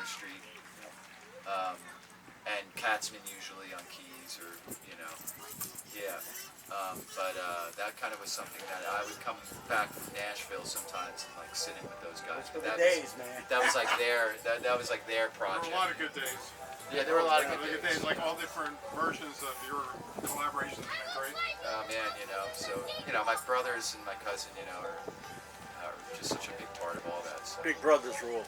Street. And Katzman usually on keys, or yeah. But that kind of was something that I would come back from Nashville sometimes and like sitting with those guys. But that was like their that was like their project. There were a lot of good days. Yeah, there were a lot of good days. Like all different versions of your collaborations have been great. Oh man, so my brothers and my cousin, are just such a big part of all that. So. Big brothers rule.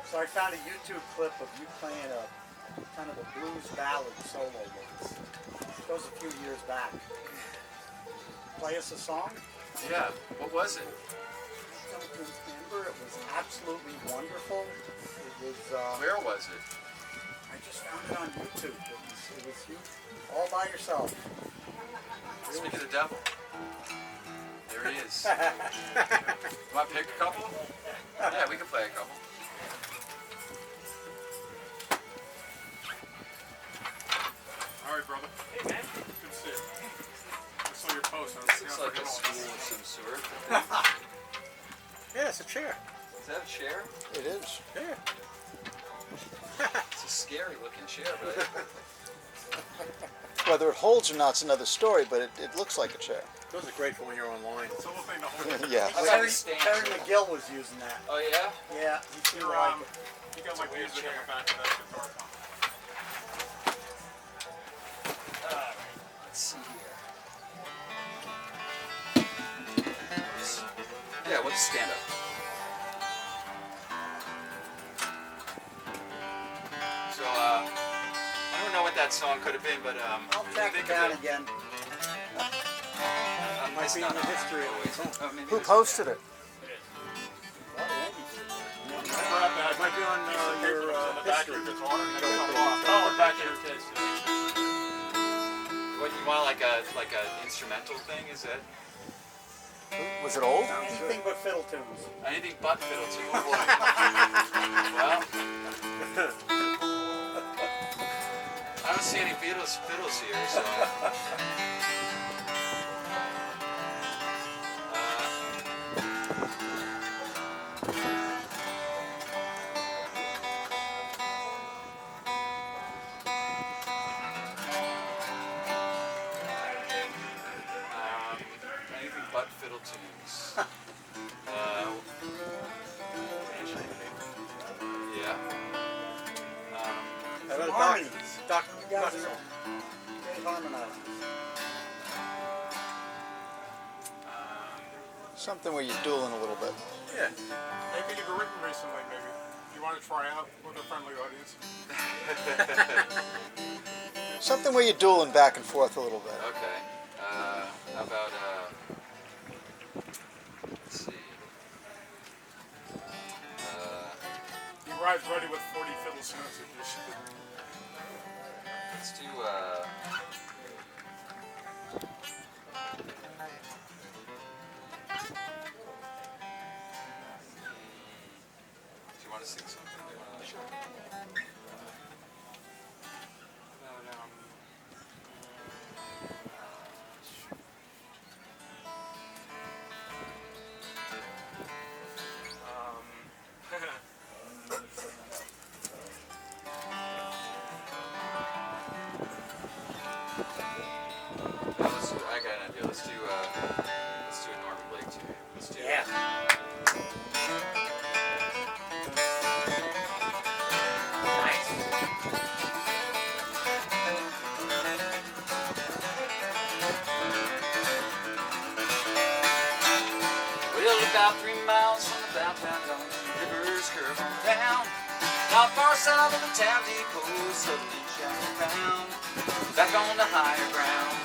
So I found a YouTube clip of you playing a kind of a blues ballad solo once. It goes a few years back. Play us a song? Yeah. What was it? I don't remember. It was absolutely wonderful. It was. Where was it? I just found it on YouTube. It was you all by yourself. Speak of the devil. There he is. You want to pick a couple? Yeah, we can play a couple. All right, brother. Hey, man. Good to see you. I saw your post. This looks like a stool of some sort. Yeah, it's a chair. Is that a chair? It is. Yeah. It's a scary looking chair, right? Whether it holds or not is another story, but it looks like a chair. Those are great for when you're online. It's a little thing to hold. Yeah. Terry McGill was using that. Oh yeah? Yeah, he seemed like it. You got like music on the back of that guitar. Let's see here. Yeah, we'll just stand up. So, I don't know what that song could have been, but I'll track it down again. Might be in the history of it. Who posted it? It might be on your history. Oh, back in your case. What, you want like a instrumental thing? Is it? Was it old? Anything but fiddle tunes. Anything but fiddle tune. Oh boy. Well, I don't see any fiddles here, so. Anything but fiddle tunes. Yeah. How about Harmonies. Doc? You guys are great harmonizers. Something where you're dueling a little bit. Yeah. Maybe you've written recently, maybe. You want to try out with a friendly audience? Something where you're dueling back and forth a little bit. Okay. How about, let's see. He arrives ready with 40 fiddle messages. Let's do, do you want to sing something? I got an idea. Let's do a Norman Blake too. Let's do. Yeah. Nice. Well, about 3 miles from the downtown zone, rivers curve on down. Not far south of the town depot, suddenly shouting around. Back on the higher ground.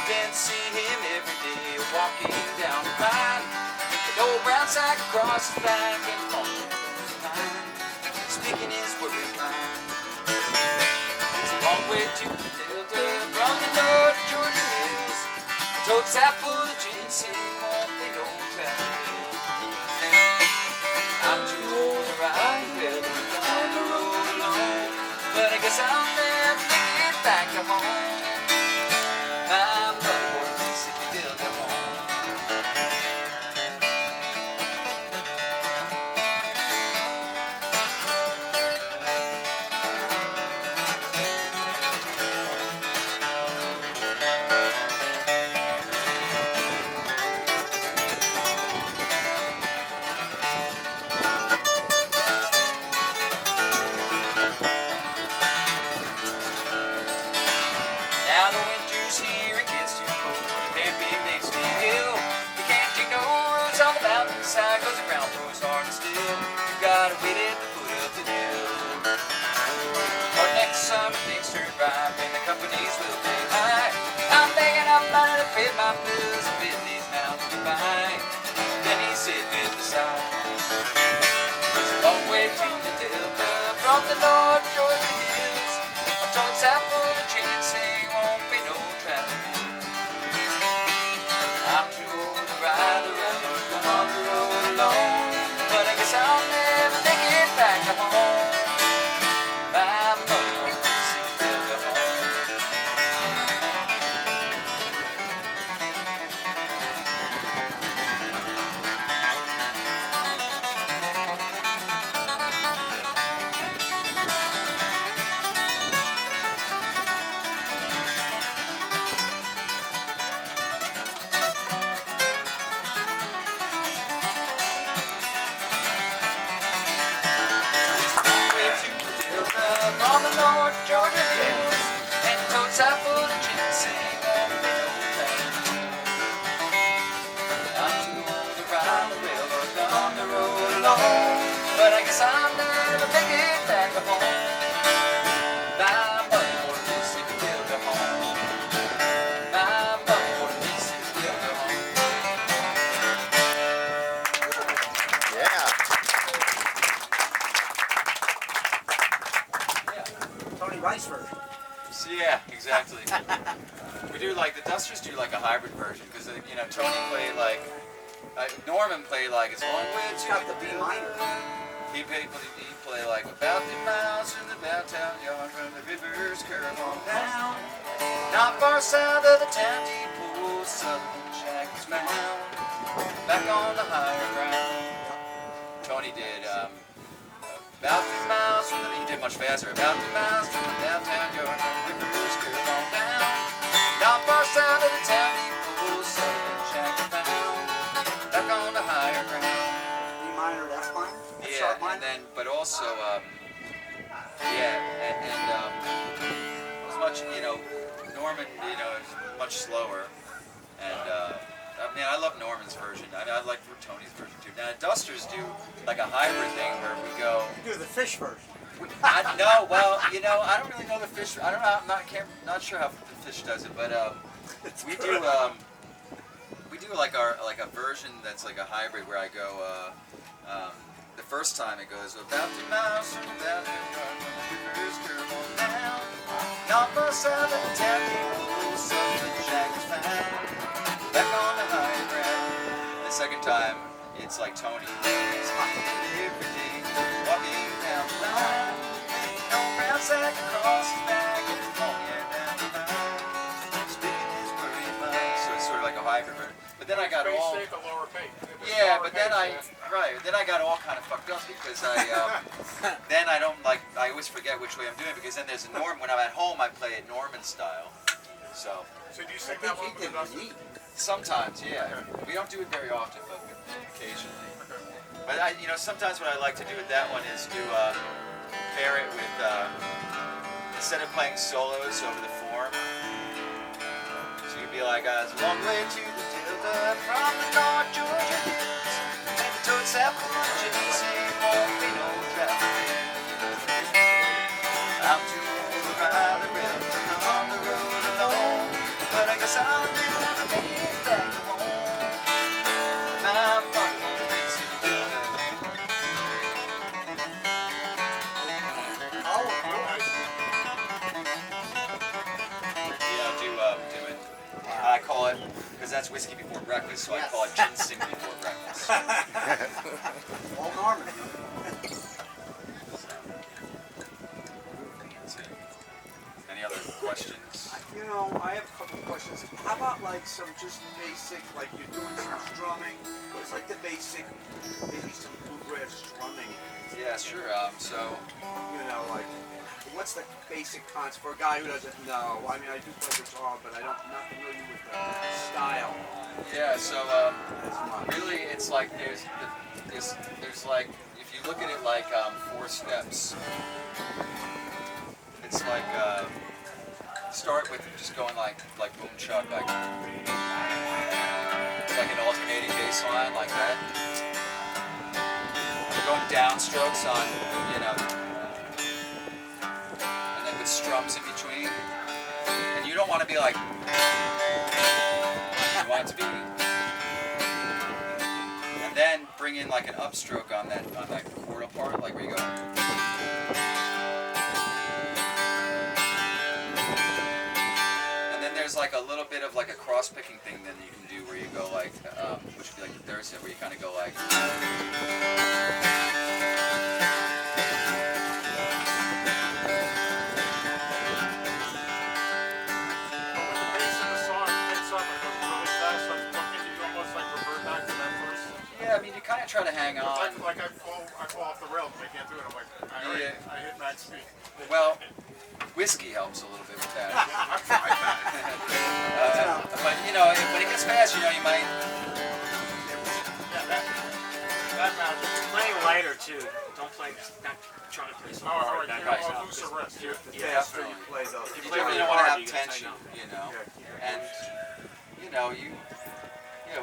Can see him every day walking down the line. An old brown sack across his back and falling behind, speaking his worried mind. It's a long way to the Delta from the north to Georgia Hills. Totes half full of ginseng on the old town hill. I'm too old to ride well down the road alone, but I guess I'll never make it back to home. My mother was a Philadelphia home. my blues with his mouth goodbye. Then he said with a sigh, "It's a long way to the Delta from the North Georgia hills. A toad's apple, a ginseng, won't be no traveling. I'm too old to ride the railroad, I'm on the road alone. But I guess I'll never make it back to home. My mother won't see Delta home." From the North Georgia hills, and toads are full of ginseng on the traveling. I'm too old to ride the railroad, on the road alone. But I guess I'll never make it back to home. My mother wanted me to see the Delta home. My mother wanted me to see the Delta home. Yeah. Tony Rice version. So yeah, exactly. We do like the Dusters do like a hybrid version because you know Tony played like Norman played like it's a long way It's to got the B minor. He play like about 50 miles from the downtown yard from the river's curve on down. Not far south of the town depot, southern shack is found. Back on the higher ground. Tony did about 2 miles from the, he did much faster, about 2 miles from the downtown yard from the river's curve on down. Not far south of the town depot, southern shack is found. Back on the higher ground. B minor, F minor. F Yeah, sharp and minor. then, but also, it was much, you know, Norman, you know, is much slower, and I mean, I love Norman's version. I like Tony's version too. Now, Dusters do like a hybrid thing where we go. You do the fish version. No, well, you know, I don't really know the fish. I don't know. Not sure how the fish does it, but we do like a version that's like a hybrid where I go. The first time it goes about 2 miles from the downtown yard from the river's curve on down. Not far south of the town, southern shack is found. Back on the higher ground. The second time, it's like Tony. It's hot every day, walking down the line. No brown sack across his back, and oh yeah, down the line. Speaking his worried mind. So it's sort of like a hybrid version. But then I got all. Basic, a lower pace. Yeah, but then I got all kind of fucked up because then I don't like, I always forget which way I'm doing because then there's a Norman, when I'm at home I play it Norman style, so. So do you I sing that think one he with the did Dusters? neat. Sometimes, yeah. We don't do it very often, but occasionally. But you know, sometimes what I like to do with that one is to pair it with, instead of playing solos over the form, so you'd be like, it's a long way to the Delta from the North Georgia hills, and the toads have full ginseng, won't be no traveling. I'm too old to ride the railroad, on the road alone, but I guess I'll never make it back to home. My mother lives in the Oh, cool. Yeah, do it. I call it, because that's whiskey before breakfast, so I call it ginseng before breakfast. All Norman. That's it. Any other questions? You know, I have a couple of questions. How about like some just basic, like you're doing some strumming, it's like the basic, maybe some bluegrass strumming, Yeah, sure. So, you know, like, what's the basic concept for a guy who doesn't know? I mean, I do play guitar, but I'm not familiar with the style yeah, so as much. really it's like there's like, if you look at it like 4 steps, it's like, start with just going like boom chuck, like an alternating bass line like that. Going down strokes on, you know, and then with strums in between. And you don't want to be like, you want it to be. And then bring in like an upstroke on that chordal part, like where you go. And then there's like a little bit of like a cross-picking thing that you can do where you go like, which would be like the third set, where you kind of go like. Yeah, I mean, you kind of try to hang on. Like I fall off the rails when I can't do it. I'm like, I hit max speed. Well, whiskey helps a little bit with that. I'm fine. But you know, when it gets fast, you know, you might. Yeah, that magic. Playing lighter too. Don't play. Not trying to play so All hard. right, That I'll guy's lose the rest. The Yeah, faster you play, though. You play definitely really don't want to hard, have you gotta tension, tighten up. you know, Yeah. and you know,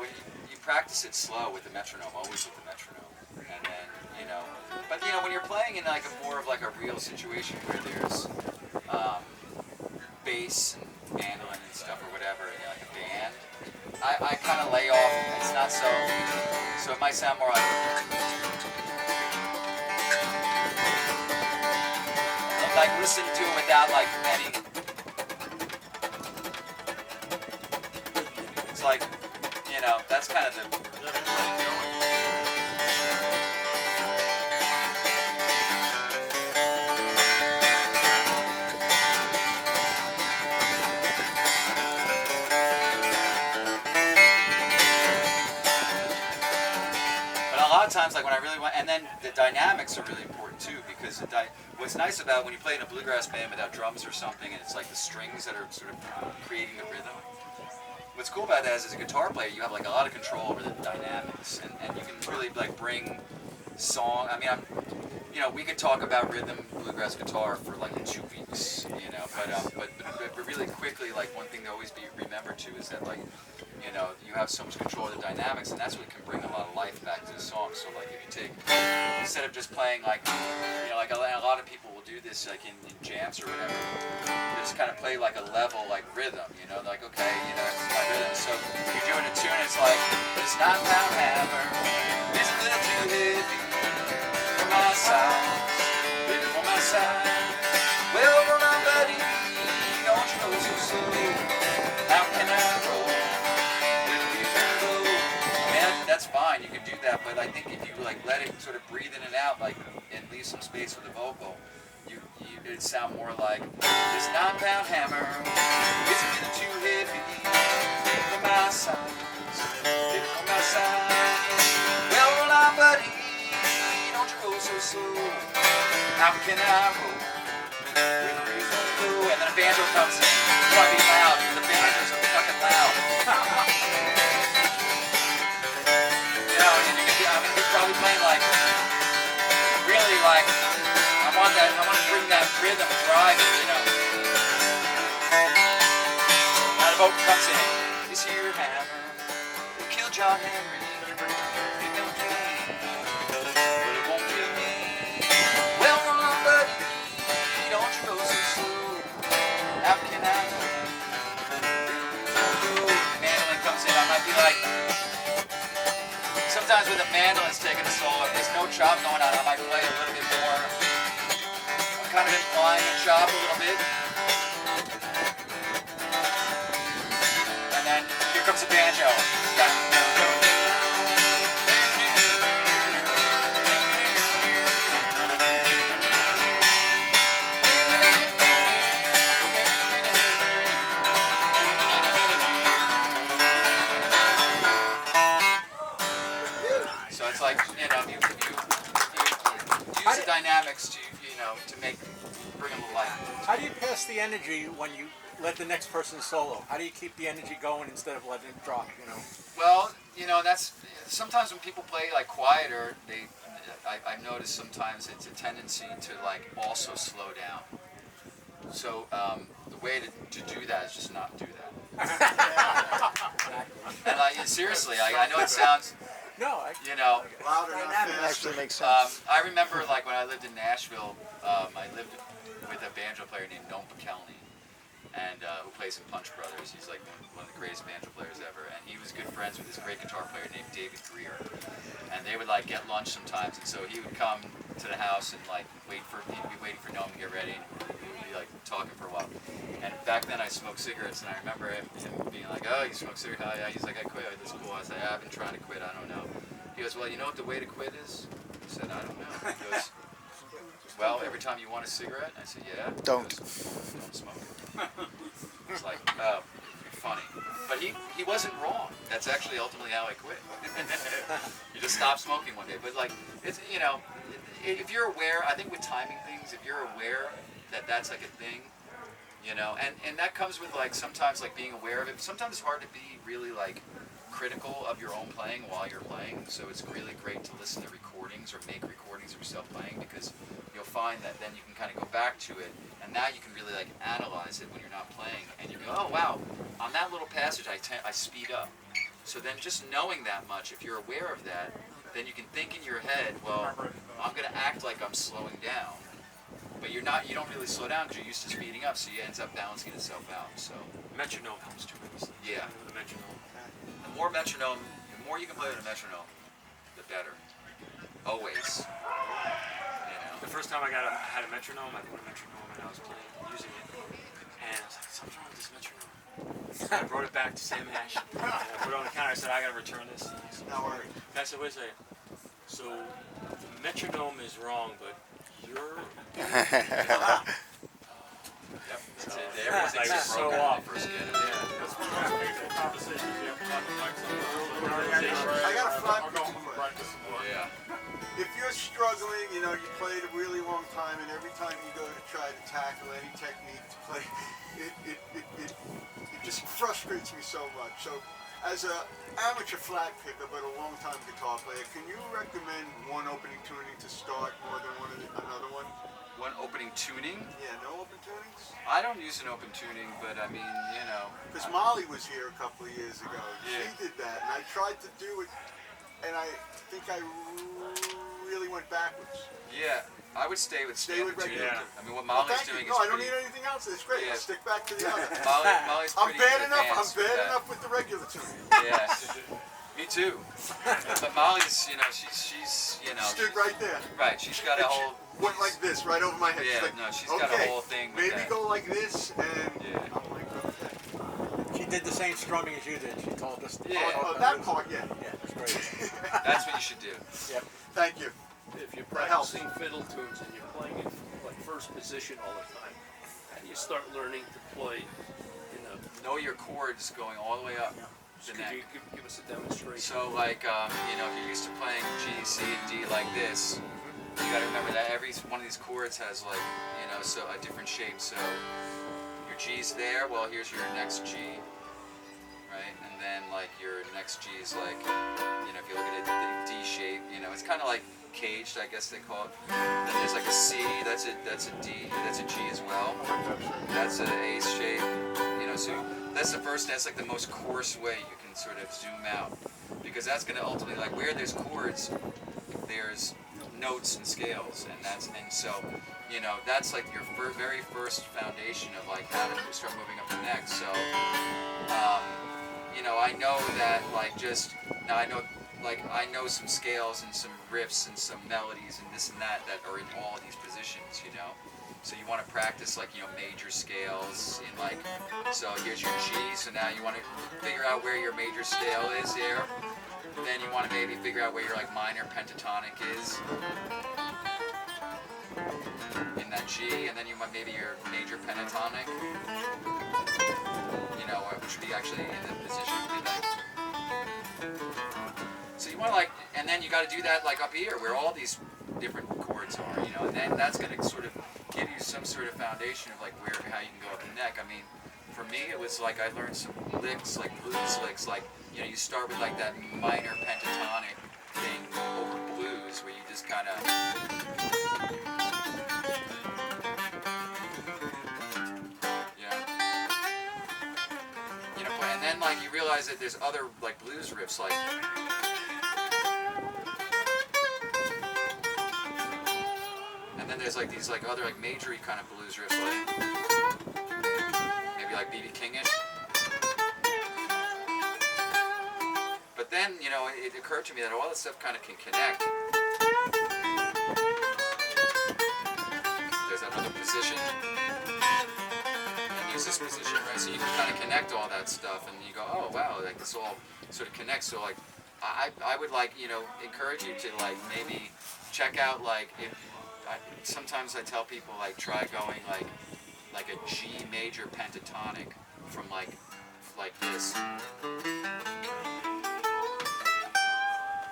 when you practice it slow with the metronome, always with the metronome, and then you know, but you know, when you're playing in like a more of like a real situation where there's bass and mandolin and stuff or whatever, you know, like a band, I kind of lay off. It's not so it might sound more like listen to it without like any. It's like, you know, that's kind of the. But a lot of times, like when I really want, and then the dynamics are really important too, because what's nice about when you play in a bluegrass band without drums or something, and it's like the strings that are sort of creating the rhythm. What's cool about that is, as a guitar player, you have like a lot of control over the dynamics, and you can really like bring song. I mean, you know, we could talk about rhythm bluegrass guitar for like 2 weeks, you know, but really quickly, like one thing to always be remembered too is that like, you know, you have so much control of the dynamics, and that's what can bring a lot of life back to the song. So like if you take, instead of just playing like, you know, like a lot of people will do this like in jams or whatever, they just kind of play like a level like rhythm, you know, like okay, you know, it's my rhythm. So you're doing a tune, it's like, this 9-pound hammer is a little too heavy for my size, baby, for my size. Well, run on, buddy, don't you go so slow? How can I roll? That's fine, you can do that, but I think if you like let it sort of breathe in and out, like, and leave some space for the vocal, it'd sound more like, this 9-pound hammer is a little too heavy for my size, for my size. Well, roll on, buddy, don't you go so slow? How can I roll with a reason to go? And then a banjo comes in, it's gotta be loud, because the banjos are fucking loud. He's probably playing like, really like, I want to bring that rhythm drive, you know. Now the vocal comes in, this here hammer will kill John Henry. It don't kill me, but it won't kill me. Well, run on, buddy, don't you go so slow. How can I know? The mandolin comes in, I might be like, sometimes with a mandolin's taking a solo, if there's no chop going on, I might play a little bit more. I'm kind of implying a chop a little bit. And then here comes the banjo. So it's like, you know, you use the dynamics to, you know, to bring a little life. How do you pass the energy when you let the next person solo? How do you keep the energy going instead of letting it drop, you know? Well, you know, that's, sometimes when people play like quieter, I've noticed sometimes it's a tendency to like also slow down. So the way to do that is just not do that. And seriously, I know it sounds, No, you know, Louder, not That faster. actually makes sense. I remember like when I lived in Nashville, I lived with a banjo player named Noam Pakelny. and who plays in Punch Brothers. He's like one of the greatest banjo players ever, and he was good friends with this great guitar player named David Greer. And they would like get lunch sometimes, and so he would come to the house and like he'd be waiting for Noam to get ready, and we would be like talking for a while. And back then I smoked cigarettes, and I remember him being like, "Oh, you smoke cigarettes? Oh, yeah." He's like, "I quit. That's cool." I said, "I've been trying to quit. I don't know." He goes, "Well, you know what the way to quit is?" I said, "I don't know." He goes, "Well, every time you want a cigarette." I said, "Yeah." Don't. He goes, "Don't smoke it." It's like, oh, you're funny. But he wasn't wrong. That's actually ultimately how I quit. You just stop smoking one day. But like, it's, you know, if you're aware, I think with timing things, if you're aware that that's like a thing, you know, and that comes with like sometimes like being aware of it. Sometimes it's hard to be really like critical of your own playing while you're playing. So it's really great to listen to recordings or make recordings of yourself playing, because you'll find that then you can kind of go back to it, and now you can really like analyze it when you're not playing, and you go, oh wow, on that little passage I speed up. So then just knowing that much, if you're aware of that, then you can think in your head, well, I'm going to act like I'm slowing down, but you're not. You don't really slow down because you're used to speeding up, so it ends up balancing itself out. So Metronome helps tremendously. yeah, The metronome. the more you can play with a metronome, the better. Always. You know. The first time I had a metronome, I bought a metronome and I was using it, and I was like, something's wrong with this metronome. I brought it back to Sam Ash. And I put it on the counter. I said, I gotta return this. And he said, No worry. I said, wait a second. So the metronome is wrong, but you're. Yep, that's it. Everyone thinks Like, it's so broken when off. they first get it. That's one of those painful conversations you have to talk to Mike sometimes. I got a flat I'll go home and practice some more. Yeah. If you're struggling, you know, you played a really long time, and every time you go to try to tackle any technique to play, it just frustrates me so much. So, as an amateur flag picker but a long-time guitar player, can you recommend one opening tuning to start more than another one? One opening tuning. Yeah, no open tunings? I don't use an open tuning, but I mean, you know. Because Molly was here a couple of years ago. Yeah. She did that, and I tried to do it, and I think I really went backwards. Yeah, I would stay with standard with tuning. regular. Yeah. I mean, what Well, Molly's thank doing you. No, I is don't pretty. need anything else. It's great. Yeah. I'll stick back to the other. Molly's I'm pretty bad enough. I'm advanced with bad that. enough with the regular tuning. Yes. Me too. But Molly's, you know, she's, you know. Stood right there. Right. She's got a whole. Went like this, right over my head. Yeah, She's like, no, she's got a okay, whole thing with maybe that. go like this, and Yeah. I'm like, okay. She did the same strumming as you did. She told us. Yeah. Oh, that part, yeah. Yeah, it's great. That's what you should do. Yep. Thank you. If you're That helps. practicing fiddle tunes and you're playing in like first position all the time, how do you start learning to play in a? Know your chords going all the way up the Could neck. you give us a demonstration? So like, you know, if you're used to playing G, C, and D like this, you gotta remember that every one of these chords has like, you know, so a different shape. So your G's there, well here's your next G, right? And then like your next G is like, you know, if you look at it, the D shape, you know, it's kind of like caged, I guess they call it. Then there's like a C, that's a D, that's a G as well. That's an A shape, you know, so that's the first, that's like the most coarse way you can sort of zoom out. Because that's gonna ultimately, like where there's chords, there's notes and scales, and so, you know, that's like your very first foundation of like how to start moving up the neck. So, you know, I know that like just, now I know some scales and some riffs and some melodies and this and that are in all of these positions, you know. So you want to practice like, you know, major scales in like, so here's your G, so now you want to figure out where your major scale is there. Then you want to maybe figure out where your like minor pentatonic is in that G, and then you want maybe your major pentatonic, you know, which would be actually in the position would be like. So you want to like, and then you got to do that like up here where all these different chords are, you know, and then that's going to sort of give you some sort of foundation of like how you can go up the neck. I mean, for me it was like I learned some licks, like blues licks, like, you know, you start with like that minor pentatonic thing over blues where you just kind of, yeah, you know, and then like you realize that there's other like blues riffs like, and then there's like these like other like majory kind of blues riffs like, maybe like B.B. Kingish. But then, you know, it occurred to me that all this stuff kind of can connect. There's another position. And use this position, right? So you can kind of connect all that stuff, and you go, oh wow, like this all sort of connects. So like, I would like, you know, encourage you to like maybe check out like if sometimes I tell people like try going like a G major pentatonic from like this,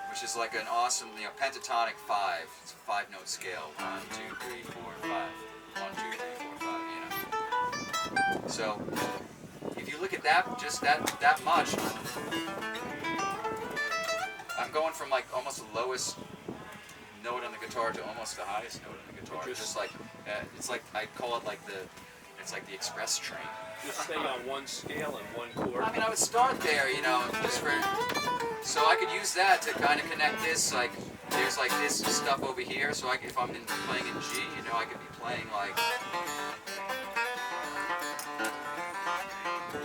which is like an awesome, you know, pentatonic 5. It's a 5-note scale. 1, 2, 3, 4, 5. 1, 2, 3, 4, 5. You know. So if you look at that, just that much, I'm going from like almost the lowest note on the guitar to almost the highest note on the guitar. Just like it's like I call it like it's like the express train. Just stay on one scale and one chord. I mean, I would start there, you know, just for so I could use that to kind of connect this. Like there's like this stuff over here, so if I'm playing in G, you know, I could be playing like,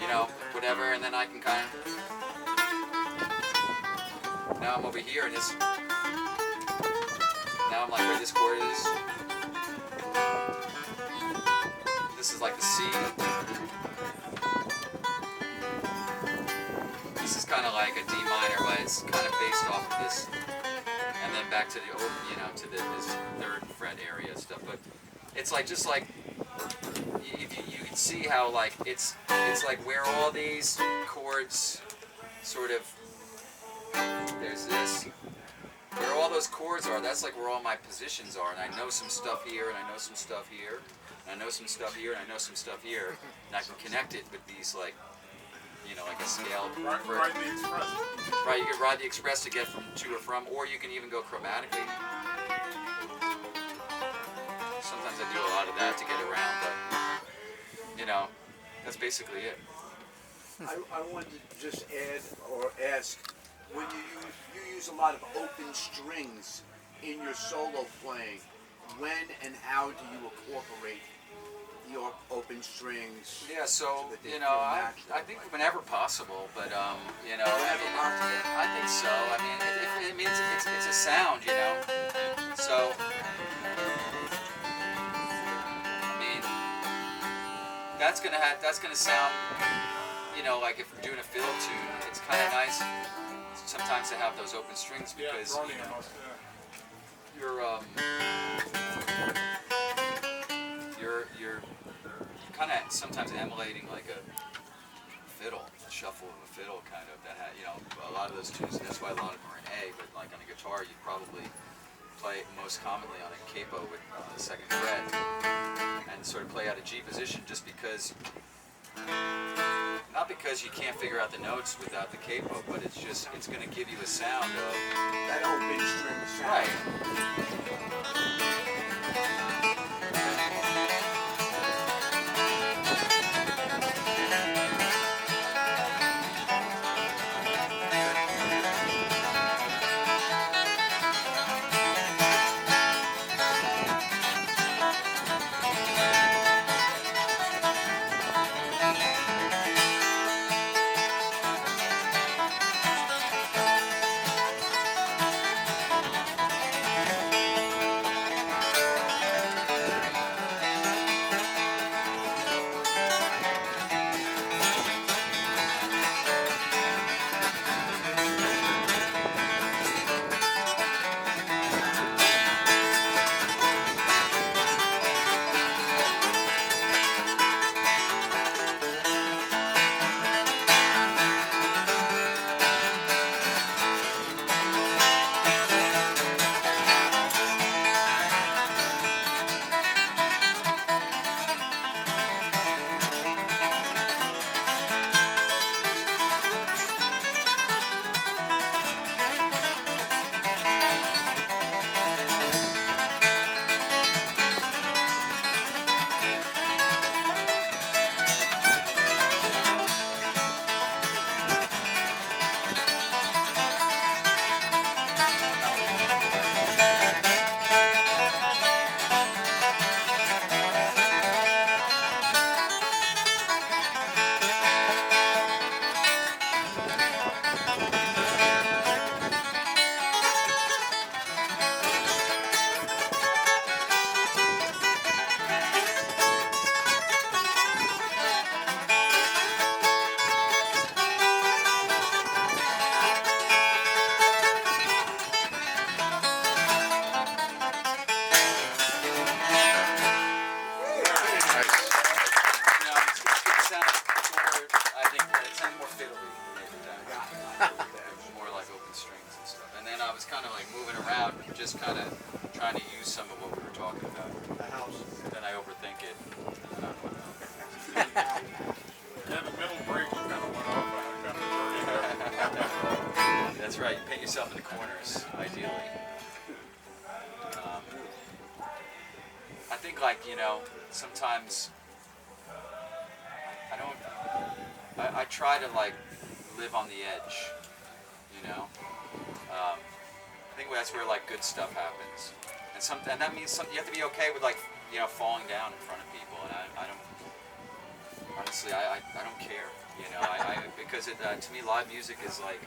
you know, whatever, and then I can kind of, now I'm over here and this. Now I'm like where this chord is. This is like the C. This is kind of like a D minor, but it's kind of based off of this. And then back to the, you know, to this 3rd fret area stuff. But it's like just like you can see how like it's like where all these chords sort of. There's this. Where all those chords are, that's like where all my positions are, and I know some stuff here, and I know some stuff here, and I know some stuff here, and I know some stuff here, and I can connect it with these like, you know, like a scale. Ride the express. Right, you can ride the express to get from to or from, or you can even go chromatically. Sometimes I do a lot of that to get around, but you know, that's basically it. I wanted to just add or ask, when you use a lot of open strings in your solo playing, when and how do you incorporate your open strings? Yeah, so that they you know, feel I natural? think whenever possible, but you know, I think so. I mean, it's a sound, you know. So I mean, that's gonna sound, you know, like if we're doing a fiddle tune, it's kind of nice sometimes to have those open strings because Brony you know, almost, you're kind of sometimes emulating like a fiddle, a shuffle of a fiddle kind of that you know, a lot of those tunes. That's why a lot of them are in A, but like on a guitar, you probably play it most commonly on a capo with the 2nd fret and sort of play out a G position just because. Not because you can't figure out the notes without the capo, but it's just, it's going to give you a sound of That open string sound. right. trying to use some of what we were talking about. The house. Then I overthink it. Yeah, the middle break kind of went off. I got the journey. That's right. You paint yourself in the corners, ideally. I think, like, you know, sometimes I try to, like, live on the edge, you know. I think that's where, like, good stuff happens, and that means you have to be okay with, like, you know, falling down in front of people, and I don't, honestly, I don't care, you know, because to me live music is like,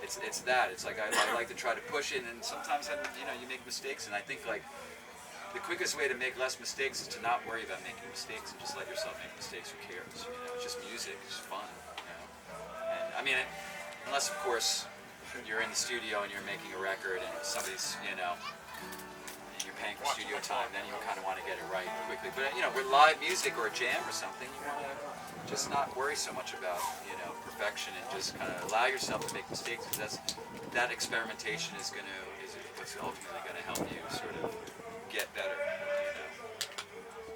it's that, it's like I like to try to push it, and sometimes, you know, you make mistakes, and I think, like, the quickest way to make less mistakes is to not worry about making mistakes and just let yourself make mistakes. Who cares? You know, it's just music. It's just fun. You know? And I mean, unless of course you're in the studio and you're making a record and somebody's, you know, you're paying for studio time, then you kind of want to get it right quickly. But you know, with live music or a jam or something, you want to just not worry so much about, you know, perfection and just kind of allow yourself to make mistakes, because that experimentation is what's ultimately going to help you sort of get better, you know.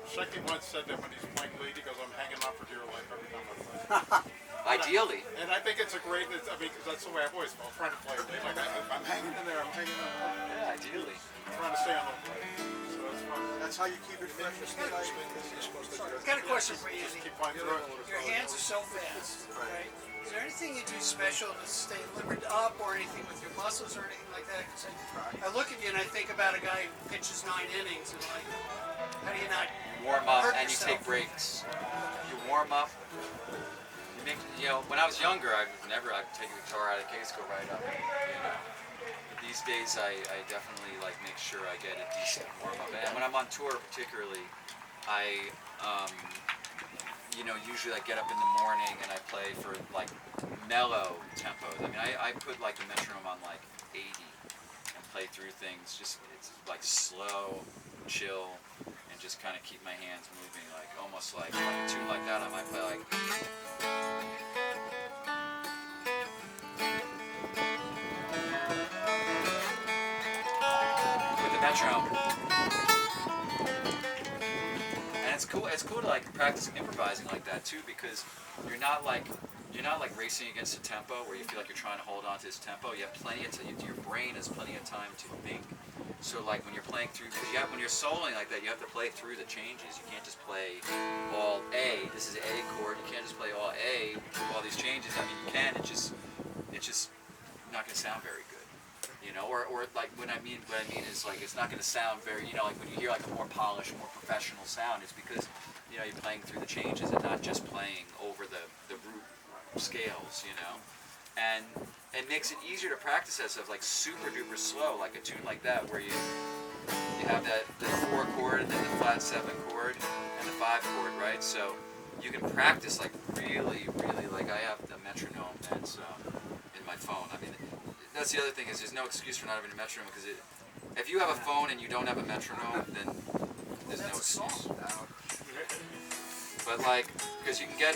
Shecky once said that when he's playing lead, he goes, "I'm hanging on for dear life every time I play." Ideally. And I think it's a great, I mean, because that's the way I've always felt, trying to play lead. Like, I'm hanging in there, I'm hanging in there. Yeah, ideally. I'm trying to stay on the play. So that's fun. That's how you keep it fresh. I've got a question for you. Just keep playing through it. Your hands are so fast, right? Is there anything you do special to stay limbered up, or anything with your muscles or anything like that? 'Cause I look at you and I think about a guy who pitches 9 innings, and like, how do you not warm up hurt and you yourself? take breaks. You warm up. You make, you know, when I was younger, I'd take the guitar out of the case, go right up. You know. But these days, I definitely like make sure I get a decent warm up. And when I'm on tour, particularly, I you know, usually I get up in the morning and I play for like mellow tempos. I mean, I put like the metronome on like 80 and play through things. Just it's like slow, chill, and just kind of keep my hands moving. Like almost like a tune like that, I might play like. With the metronome. It's cool to like practice improvising like that too, because you're not like racing against the tempo where you feel like you're trying to hold on to this tempo. You have plenty of time. Your brain has plenty of time to think. So like when you're playing through, when you're soloing like that, you have to play through the changes. You can't just play all A. This is A chord. You can't just play all A with all these changes. I mean, you can. It's just not going to sound very good. You know, or like what I mean is like it's not going to sound very, you know, like when you hear like a more polished, more professional sound, it's because, you know, you're playing through the changes and not just playing over the root scales, you know. And it makes it easier to practice as of like super duper slow, like a tune like that where you have the 4 chord and then the flat 7 chord and the 5 chord, right? So you can practice like really, really, like I have the metronome that's in my phone. I mean, that's the other thing is there's no excuse for not having a metronome, because if you have a phone and you don't have a metronome, then there's no excuse. But like, because you can get